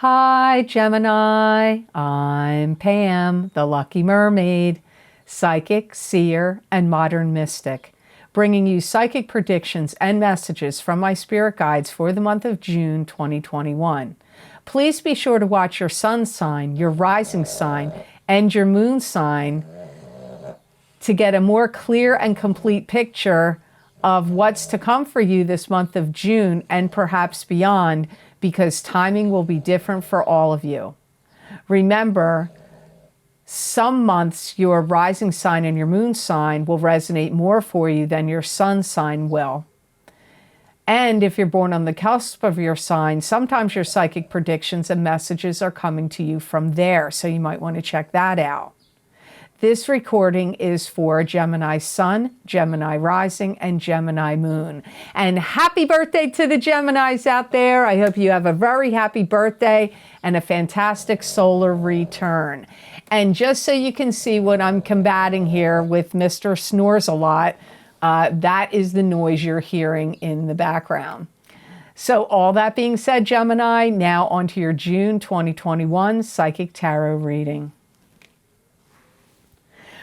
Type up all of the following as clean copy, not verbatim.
Hi, Gemini. I'm Pam, the Lucky Mermaid, psychic, seer, and modern mystic, bringing you psychic predictions and messages from my spirit guides for the month of June 2021. Please be sure to watch your sun sign, your rising sign, and your moon sign to get a more clear and complete picture of what's to come for you this month of June and perhaps beyond, because timing will be different for all of you. Remember, some months your rising sign and your moon sign will resonate more for you than your sun sign will. And if you're born on the cusp of your sign, sometimes your psychic predictions and messages are coming to you from there, so you might want to check that out. This recording is for Gemini Sun, Gemini Rising, and Gemini Moon. And happy birthday to the Geminis out there. I hope you have a very happy birthday and a fantastic solar return. And just so you can see what I'm combating here with Mr. Snores a lot, that is the noise you're hearing in the background. So all that being said, Gemini, now onto your June 2021 Psychic Tarot reading.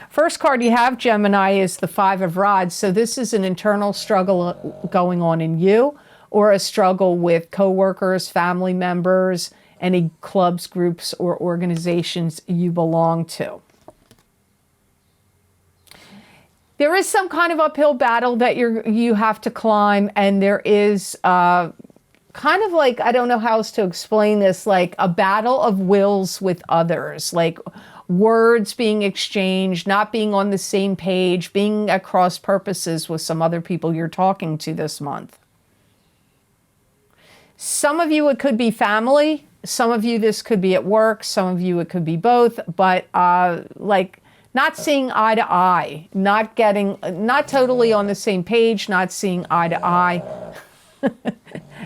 First card you have, Gemini, is the Five of Rods. So this is an internal struggle going on in you, or a struggle with coworkers, family members, any clubs, groups, or organizations you belong to. There is some kind of uphill battle that you have to climb, and there is kind of like, I don't know how else to explain this, like a battle of wills with others, like words being exchanged, not being on the same page, being at cross purposes with some other people you're talking to this month. Some of you, it could be family. Some of you, this could be at work. Some of you, it could be both. But like not seeing eye to eye, not totally on the same page, not seeing eye to eye,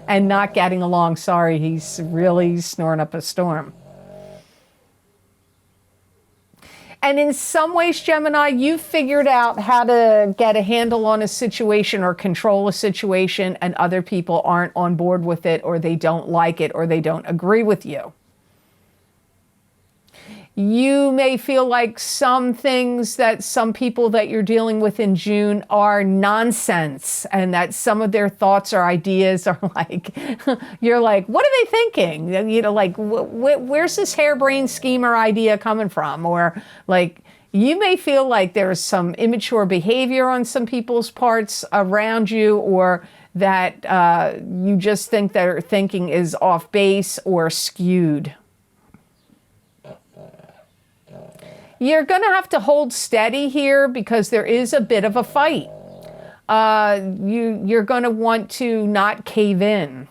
and not getting along. Sorry, he's really snoring up a storm. And in some ways, Gemini, you've figured out how to get a handle on a situation or control a situation, and other people aren't on board with it, or they don't like it, or they don't agree with you. You may feel like some things that some people that you're dealing with in June are nonsense, and that some of their thoughts or ideas are like, you're like, what are they thinking? You know, like, where's this harebrained scheme or idea coming from? Or like, you may feel like there's some immature behavior on some people's parts around you, or that you just think their thinking is off base or skewed. You're going to have to hold steady here, because there is a bit of a fight. You're going to want to not cave in.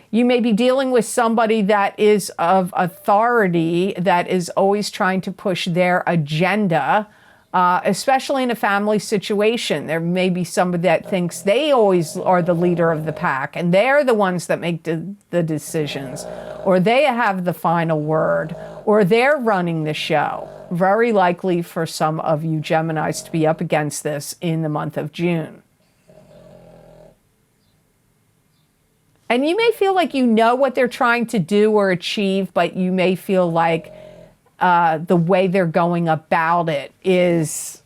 You may be dealing with somebody that is of authority, that is always trying to push their agenda, especially in a family situation. There may be somebody that thinks they always are the leader of the pack, and they're the ones that make the decisions, or they have the final word, or they're running the show. Very likely for some of you Geminis to be up against this in the month of June. And you may feel like you know what they're trying to do or achieve, but you may feel like the way they're going about it is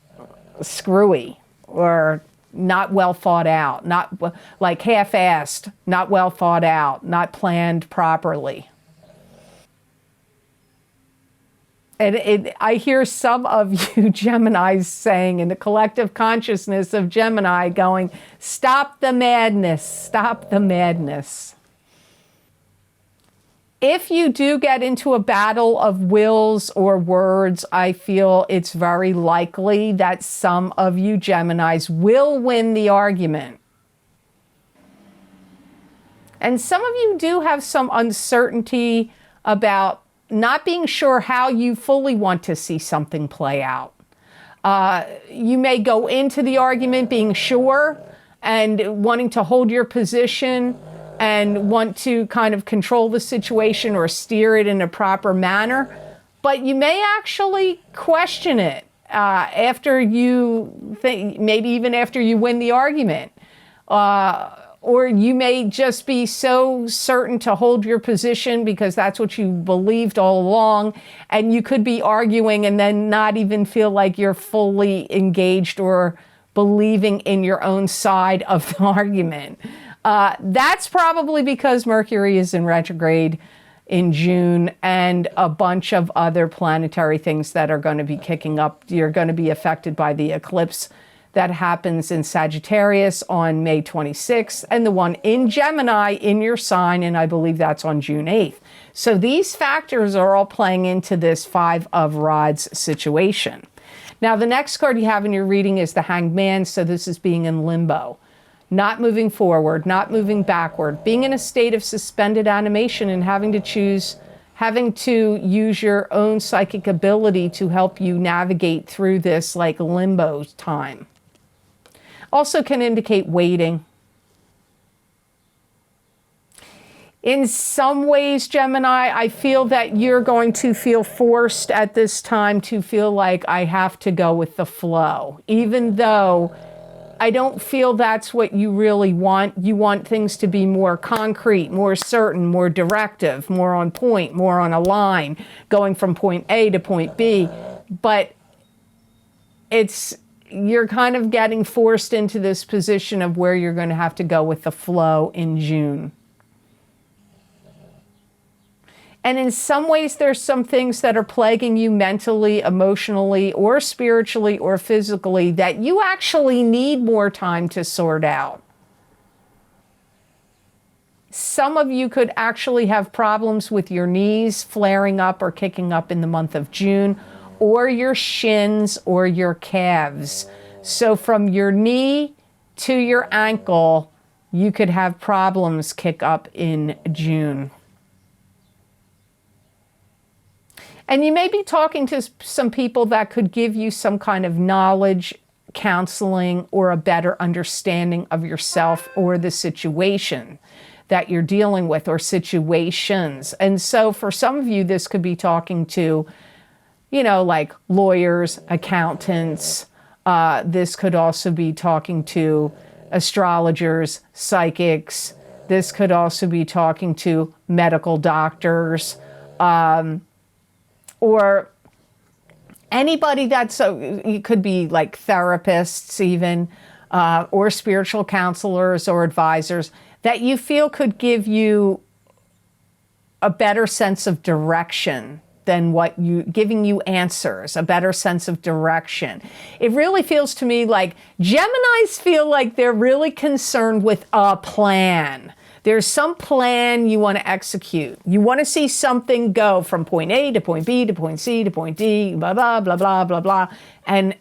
screwy, or not well thought out, not like half-assed, not well thought out, not planned properly. And I hear some of you Geminis saying, in the collective consciousness of Gemini, going, stop the madness, stop the madness. If you do get into a battle of wills or words, I feel it's very likely that some of you Geminis will win the argument. And some of you do have some uncertainty about not being sure how you fully want to see something play out. You may go into the argument being sure and wanting to hold your position and want to kind of control the situation or steer it in a proper manner, but you may actually question it after you think, maybe even after you win the argument. or you may just be so certain to hold your position because that's what you believed all along, and you could be arguing and then not even feel like you're fully engaged or believing in your own side of the argument. That's probably because Mercury is in retrograde in June, and a bunch of other planetary things that are going to be kicking up. You're going to be affected by the eclipse that happens in Sagittarius on May 26th, and the one in Gemini in your sign, and I believe that's on June 8th. So these factors are all playing into this Five of Rods situation. Now, the next card you have in your reading is the Hanged Man, so this is being in limbo. Not moving forward, not moving backward, being in a state of suspended animation and having to use your own psychic ability to help you navigate through this like limbo time. Also can indicate waiting. In some ways, Gemini, I feel that you're going to feel forced at this time to feel like I have to go with the flow, even though I don't feel that's what you really want. You want things to be more concrete, more certain, more directive, more on point, more on a line, going from point A to point B. But you're kind of getting forced into this position of where you're going to have to go with the flow in June. And in some ways, there's some things that are plaguing you mentally, emotionally, or spiritually, or physically that you actually need more time to sort out. Some of you could actually have problems with your knees flaring up or kicking up in the month of June, or your shins or your calves. So from your knee to your ankle, you could have problems kick up in June. And you may be talking to some people that could give you some kind of knowledge, counseling, or a better understanding of yourself or the situation that you're dealing with, or situations. And so for some of you, this could be talking to, like lawyers, accountants. This could also be talking to astrologers, psychics. This could also be talking to medical doctors, or anybody it could be like therapists even, or spiritual counselors or advisors that you feel could give you a better sense of direction than giving you answers, a better sense of direction. It really feels to me like Geminis feel like they're really concerned with a plan. There's some plan you want to execute. You want to see something go from point A to point B to point C to point D, blah, blah, blah, blah, blah, blah. And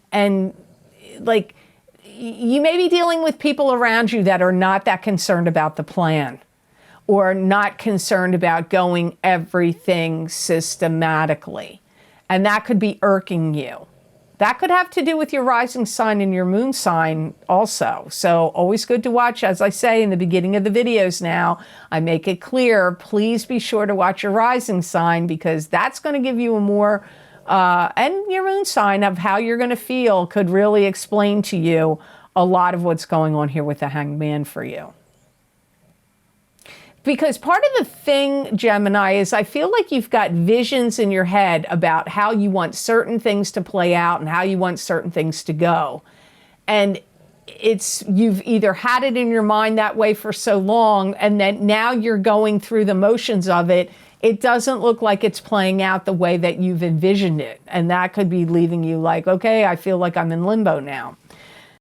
like, you may be dealing with people around you that are not that concerned about the plan, or not concerned about going everything systematically. And that could be irking you. That could have to do with your rising sign and your moon sign also. So always good to watch. As I say in the beginning of the videos now, I make it clear, please be sure to watch your rising sign, because that's going to give you a more, and your moon sign of how you're going to feel could really explain to you a lot of what's going on here with the Hanged Man for you. Because part of the thing, Gemini, is I feel like you've got visions in your head about how you want certain things to play out and how you want certain things to go. And you've either had it in your mind that way for so long, and then now you're going through the motions of it. It doesn't look like it's playing out the way that you've envisioned it. And that could be leaving you like, okay, I feel like I'm in limbo now.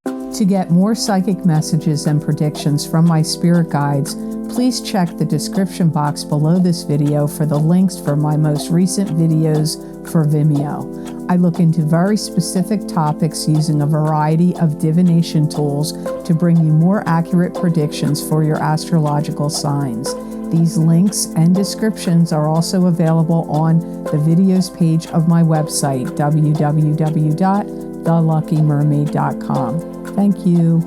To get more psychic messages and predictions from my spirit guides, please check the description box below this video for the links for my most recent videos for Vimeo. I look into very specific topics using a variety of divination tools to bring you more accurate predictions for your astrological signs. These links and descriptions are also available on the videos page of my website, www.theluckymermaid.com. Thank you.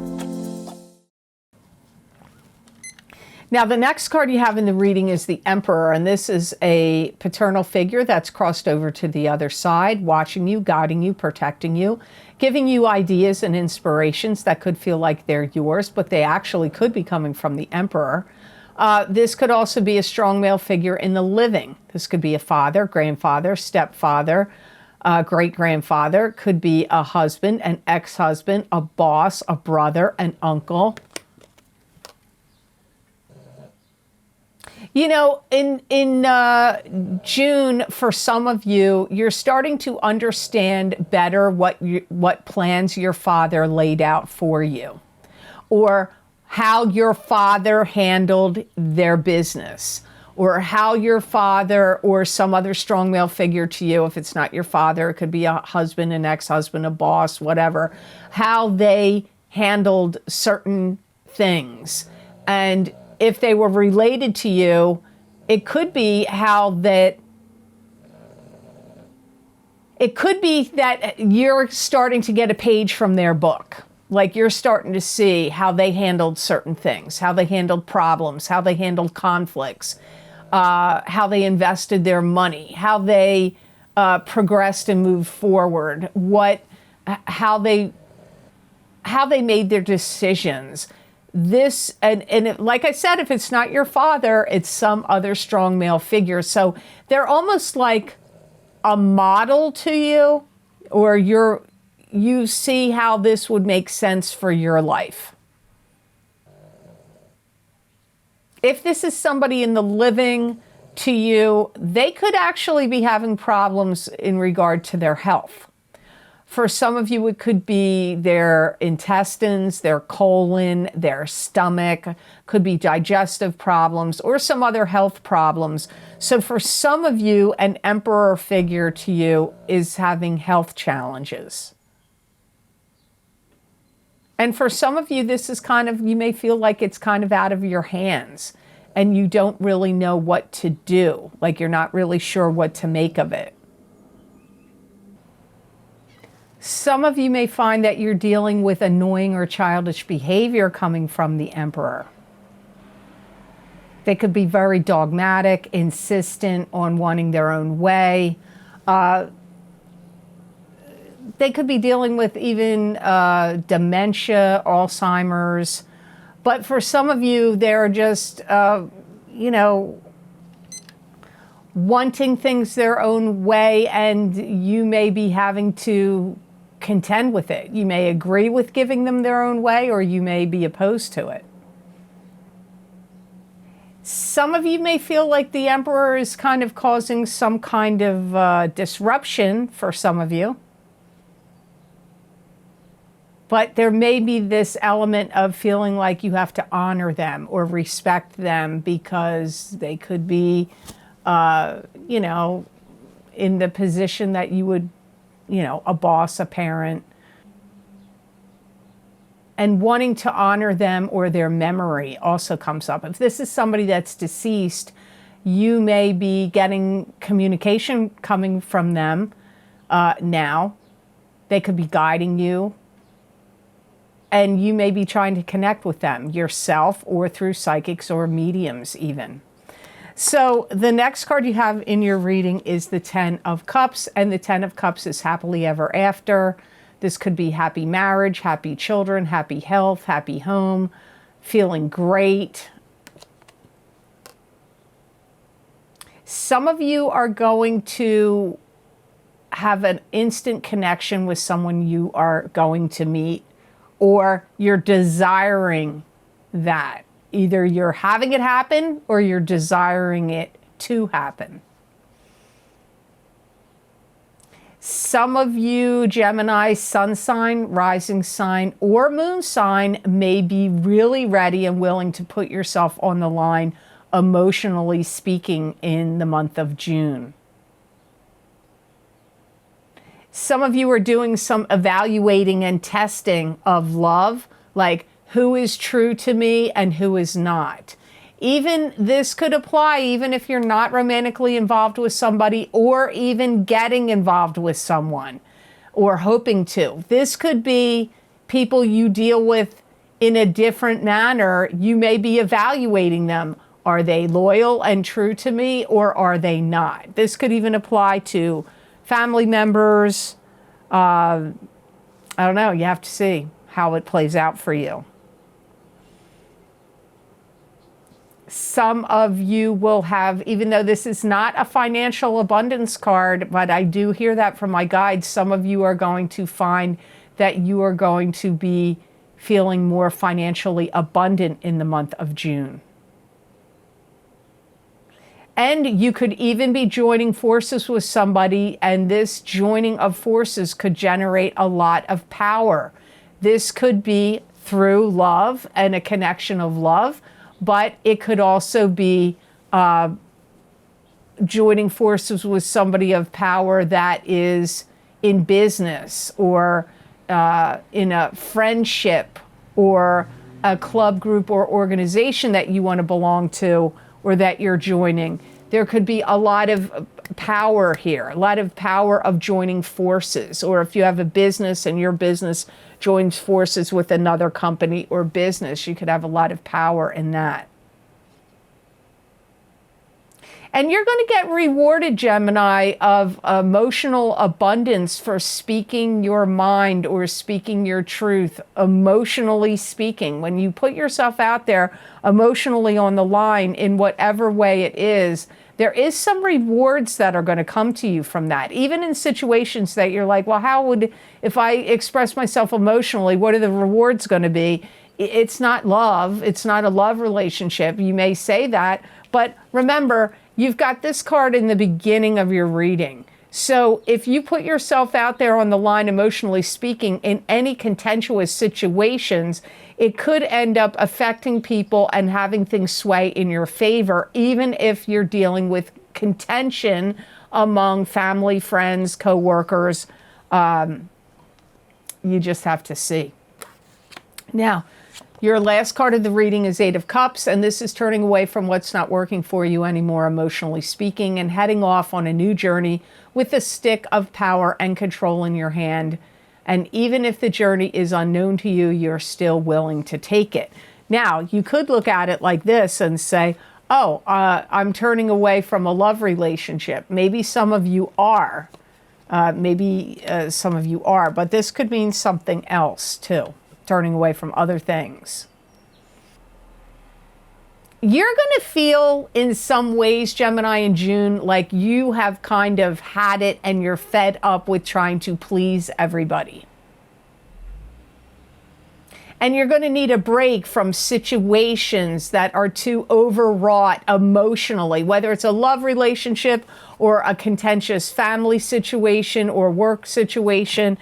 Now, the next card you have in the reading is the Emperor, and this is a paternal figure that's crossed over to the other side, watching you, guiding you, protecting you, giving you ideas and inspirations that could feel like they're yours, but they actually could be coming from the Emperor. This could also be a strong male figure in the living. This could be a father, grandfather, stepfather, great-grandfather, could be a husband, an ex-husband, a boss, a brother, an uncle. You know, in June, for some of you, you're starting to understand better what plans your father laid out for you, or how your father handled their business, or how your father or some other strong male figure to you, if it's not your father, it could be a husband, an ex-husband, a boss, whatever, how they handled certain things. And if they were related to you, it could be that you're starting to get a page from their book. Like you're starting to see how they handled certain things, how they handled problems, how they handled conflicts, how they invested their money, how they progressed and moved forward, how they made their decisions. This, like I said, if it's not your father, it's some other strong male figure. So they're almost like a model to you, or you see how this would make sense for your life. If this is somebody in the living to you, they could actually be having problems in regard to their health. For some of you, it could be their intestines, their colon, their stomach, could be digestive problems or some other health problems. So for some of you, an Emperor figure to you is having health challenges. And for some of you, this is you may feel like it's kind of out of your hands and you don't really know what to do, like you're not really sure what to make of it. Some of you may find that you're dealing with annoying or childish behavior coming from the Emperor. They could be very dogmatic, insistent on wanting their own way. They could be dealing with even dementia, Alzheimer's. But for some of you, they're just, wanting things their own way, and you may be having to contend with it. You may agree with giving them their own way, or you may be opposed to it. Some of you may feel like the Emperor is kind of causing some kind of disruption for some of you. But there may be this element of feeling like you have to honor them or respect them because they could be, in the position that you would, a boss, a parent, and wanting to honor them or their memory also comes up. If this is somebody that's deceased, you may be getting communication coming from them now. They could be guiding you, and you may be trying to connect with them yourself or through psychics or mediums even. So the next card you have in your reading is the Ten of Cups, and the Ten of Cups is happily ever after. This could be happy marriage, happy children, happy health, happy home, feeling great. Some of you are going to have an instant connection with someone you are going to meet, or you're desiring that. Either you're having it happen or you're desiring it to happen. Some of you, Gemini, sun sign, rising sign, or moon sign, may be really ready and willing to put yourself on the line, emotionally speaking, in the month of June. Some of you are doing some evaluating and testing of love, like who is true to me and who is not. Even this could apply even if you're not romantically involved with somebody, or even getting involved with someone or hoping to. This could be people you deal with in a different manner. You may be evaluating them. Are they loyal and true to me, or are they not? This could even apply to family members. I don't know. You have to see how it plays out for you. Some of you will have, even though this is not a financial abundance card, but I do hear that from my guides, some of you are going to find that you are going to be feeling more financially abundant in the month of June. And you could even be joining forces with somebody, and this joining of forces could generate a lot of power. This could be through love and a connection of love, but it could also be joining forces with somebody of power that is in business or in a friendship or a club, group, or organization that you want to belong to or that you're joining. There could be a lot of power here, a lot of power of joining forces. Or if you have a business and your business joins forces with another company or business, you could have a lot of power in that. And you're going to get rewarded, Gemini, of emotional abundance for speaking your mind or speaking your truth, emotionally speaking. When you put yourself out there emotionally on the line in whatever way it is, there is some rewards that are going to come to you from that. Even in situations that you're like, well, how would, if I express myself emotionally, what are the rewards going to be? It's not love. It's not a love relationship. You may say that, but remember, you've got this card in the beginning of your reading. So if you put yourself out there on the line, emotionally speaking, in any contentious situations, it could end up affecting people and having things sway in your favor, even if you're dealing with contention among family, friends, co-workers. You just have to see. Now, your last card of the reading is Eight of Cups, and this is turning away from what's not working for you anymore, emotionally speaking, and heading off on a new journey with a stick of power and control in your hand. And even if the journey is unknown to you, you're still willing to take it. Now, you could look at it like this and say, oh, I'm turning away from a love relationship. Maybe some of you are. Some of you are, but this could mean something else too. Turning away from other things. You're going to feel in some ways, Gemini, in June, like you have kind of had it and you're fed up with trying to please everybody. And you're going to need a break from situations that are too overwrought emotionally, whether it's a love relationship or a contentious family situation or work situation.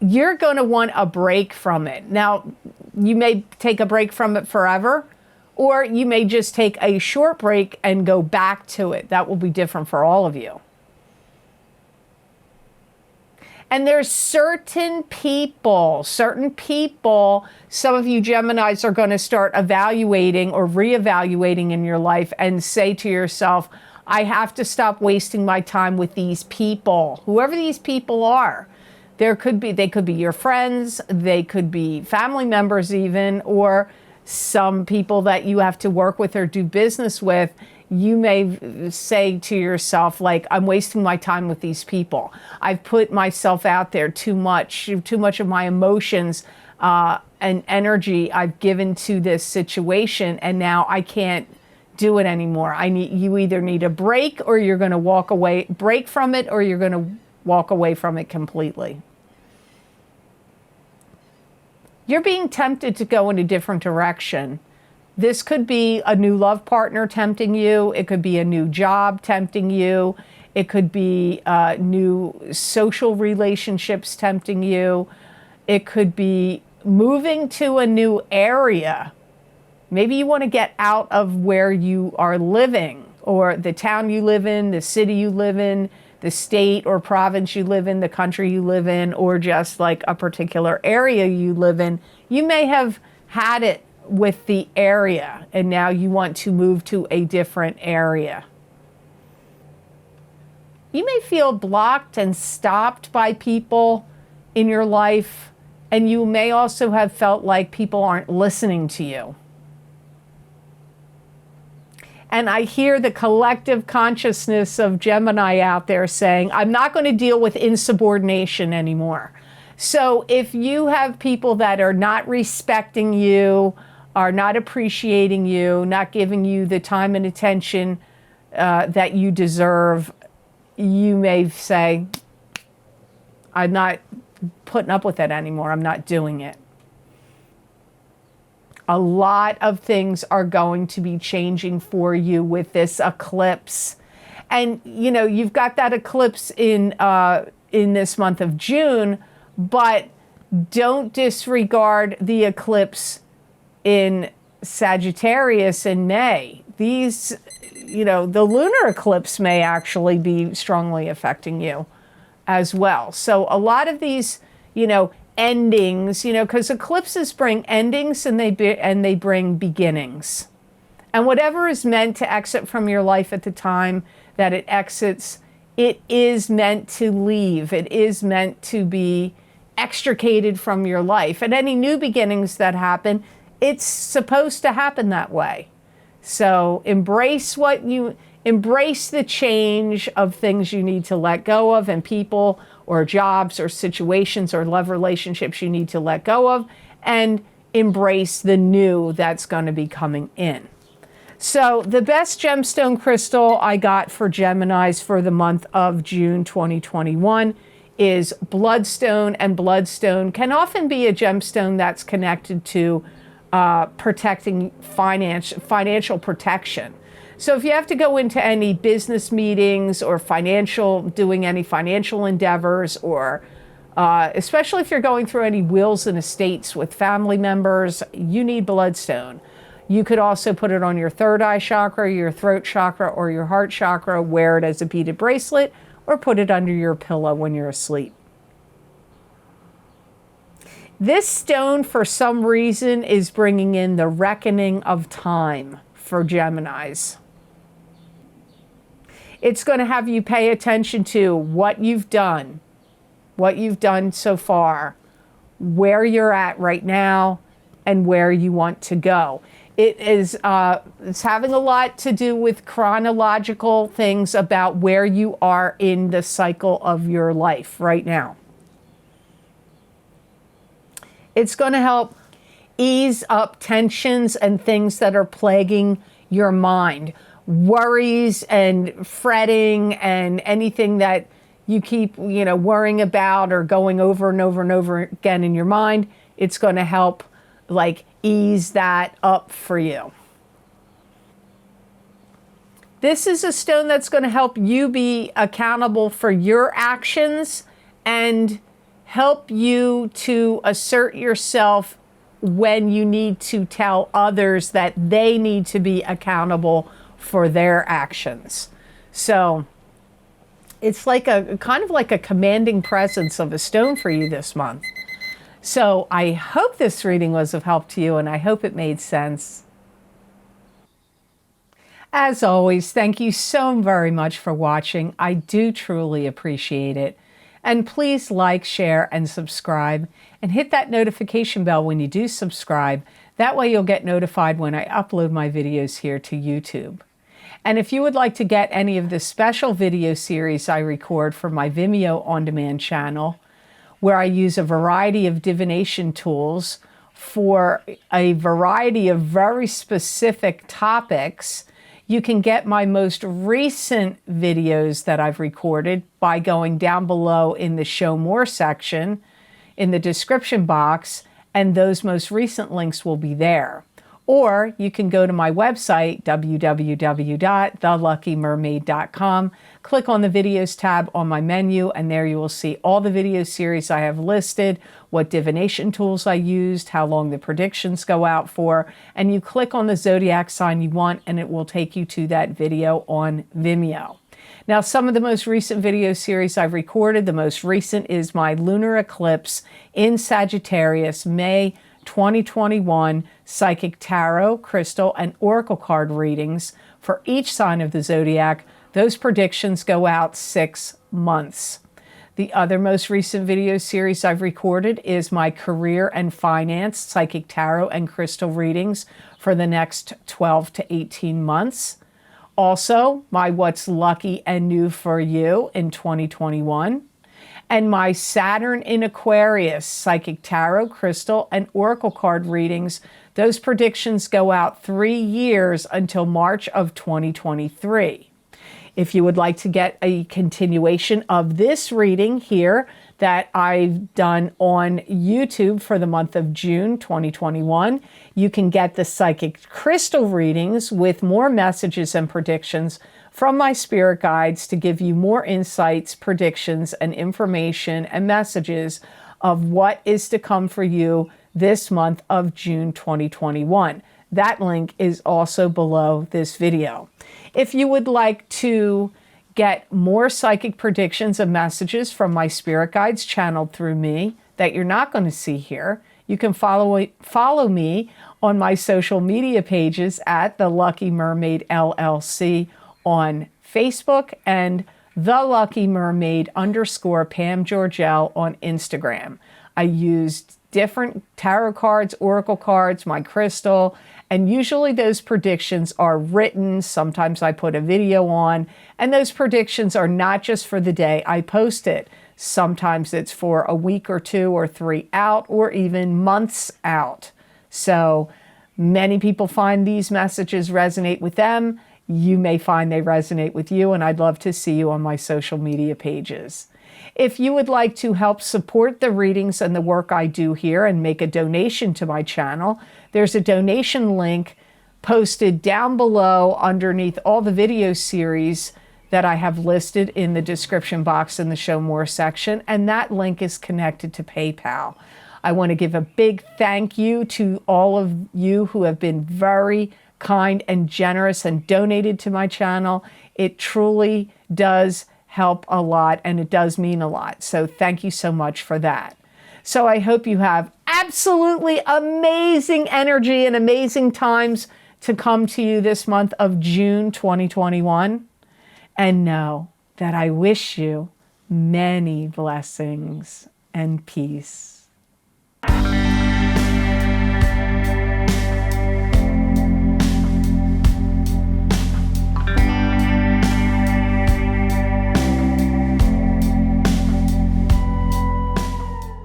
You're going to want a break from it. Now, you may take a break from it forever, or you may just take a short break and go back to it. That will be different for all of you. And there's certain people, some of you Geminis are going to start evaluating or reevaluating in your life and say to yourself, I have to stop wasting my time with these people, whoever these people are. They could be your friends, they could be family members even, or some people that you have to work with or do business with. You may say to yourself, like, I'm wasting my time with these people. I've put myself out there too much of my emotions and energy I've given to this situation, and now I can't do it anymore. You either need a break or you're going to break from it, or you're going to walk away from it completely. You're being tempted to go in a different direction. This could be a new love partner tempting you. It could be a new job tempting you. It could be new social relationships tempting you. It could be moving to a new area. Maybe you want to get out of where you are living, or the town you live in, the city you live in, the state or province you live in, the country you live in, or just like a particular area you live in. You may have had it with the area and now you want to move to a different area. You may feel blocked and stopped by people in your life And you may also have felt like people aren't listening to you. And I hear the collective consciousness of Gemini out there saying, I'm not going to deal with insubordination anymore. So if you have people that are not respecting you, are not appreciating you, not giving you the time and attention that you deserve, you may say, I'm not putting up with it anymore. I'm not doing it. A lot of things are going to be changing for you with this eclipse. And, you know, you've got that eclipse in this month of June, but don't disregard the eclipse in Sagittarius in May. These, you know, the lunar eclipse may actually be strongly affecting you as well. So a lot of these, you know, endings, you know, because eclipses bring endings and they bring beginnings. And whatever is meant to exit from your life at the time that it exits, it is meant to leave. It is meant to be extricated from your life. And any new beginnings that happen, it's supposed to happen that way. So embrace the change of things you need to let go of, and people or jobs or situations or love relationships you need to let go of, and embrace the new that's going to be coming in. So the best gemstone crystal I got for Geminis for the month of June 2021 is bloodstone, and bloodstone can often be a gemstone that's connected to protecting financial protection. So if you have to go into any business meetings or doing any financial endeavors, or especially if you're going through any wills and estates with family members, you need bloodstone. You could also put it on your third eye chakra, your throat chakra, or your heart chakra, wear it as a beaded bracelet, or put it under your pillow when you're asleep. This stone, for some reason, is bringing in the reckoning of time for Geminis. It's going to have you pay attention to what you've done so far, where you're at right now, and where you want to go. It's having a lot to do with chronological things about where you are in the cycle of your life right now. It's going to help ease up tensions and things that are plaguing your mind. Worries and fretting and anything that you keep, you know, worrying about or going over and over and over again in your mind, it's going to help like ease that up for you. This is a stone that's going to help you be accountable for your actions and help you to assert yourself when you need to tell others that they need to be accountable for their actions. So it's like a kind of like a commanding presence of a stone for you this month. So I hope this reading was of help to you, and I hope it made sense. As always, thank you so very much for watching. I do truly appreciate it. And please like, share, and subscribe, and hit that notification bell when you do subscribe. That way you'll get notified when I upload my videos here to YouTube. And if you would like to get any of the special video series I record for my Vimeo on-demand channel, where I use a variety of divination tools for a variety of very specific topics, you can get my most recent videos that I've recorded by going down below in the Show More section in the description box, and those most recent links will be there. Or you can go to my website, www.theluckymermaid.com, click on the videos tab on my menu, and there you will see all the video series I have listed, what divination tools I used, how long the predictions go out for, and you click on the zodiac sign you want, and it will take you to that video on Vimeo. Now, some of the most recent video series I've recorded, the most recent is my lunar eclipse in Sagittarius, May 2021 psychic tarot, crystal, and oracle card readings for each sign of the zodiac. Those predictions go out 6 months. The other most recent video series I've recorded is my career and finance, psychic tarot and crystal readings for the next 12 to 18 months. Also, my what's lucky and new for you in 2021. And my Saturn in Aquarius, psychic tarot, crystal, and oracle card readings. Those predictions go out 3 years until March of 2023. If you would like to get a continuation of this reading here that I've done on YouTube for the month of June 2021, you can get the psychic crystal readings with more messages and predictions from my spirit guides to give you more insights, predictions, and information and messages of what is to come for you this month of June 2021. That link is also below this video. If you would like to get more psychic predictions and messages from my spirit guides channeled through me that you're not going to see here, you can follow me on my social media pages at The Lucky Mermaid LLC on Facebook and The Lucky Mermaid _ Pam Georgel on Instagram. I used different tarot cards, oracle cards, my crystal, and usually those predictions are written. Sometimes I put a video on, and those predictions are not just for the day I post it. Sometimes it's for a week or 2 or 3 out, or even months out. So many people find these messages resonate with them. You may find they resonate with you, and I'd love to see you on my social media pages. If you would like to help support the readings and the work I do here and make a donation to my channel, there's a donation link posted down below underneath all the video series that I have listed in the description box in the Show More section, and that link is connected to PayPal. I want to give a big thank you to all of you who have been very kind and generous and donated to my channel. It truly does help a lot, and it does mean a lot. So thank you so much for that. So I hope you have absolutely amazing energy and amazing times to come to you this month of June 2021. And know that I wish you many blessings and peace.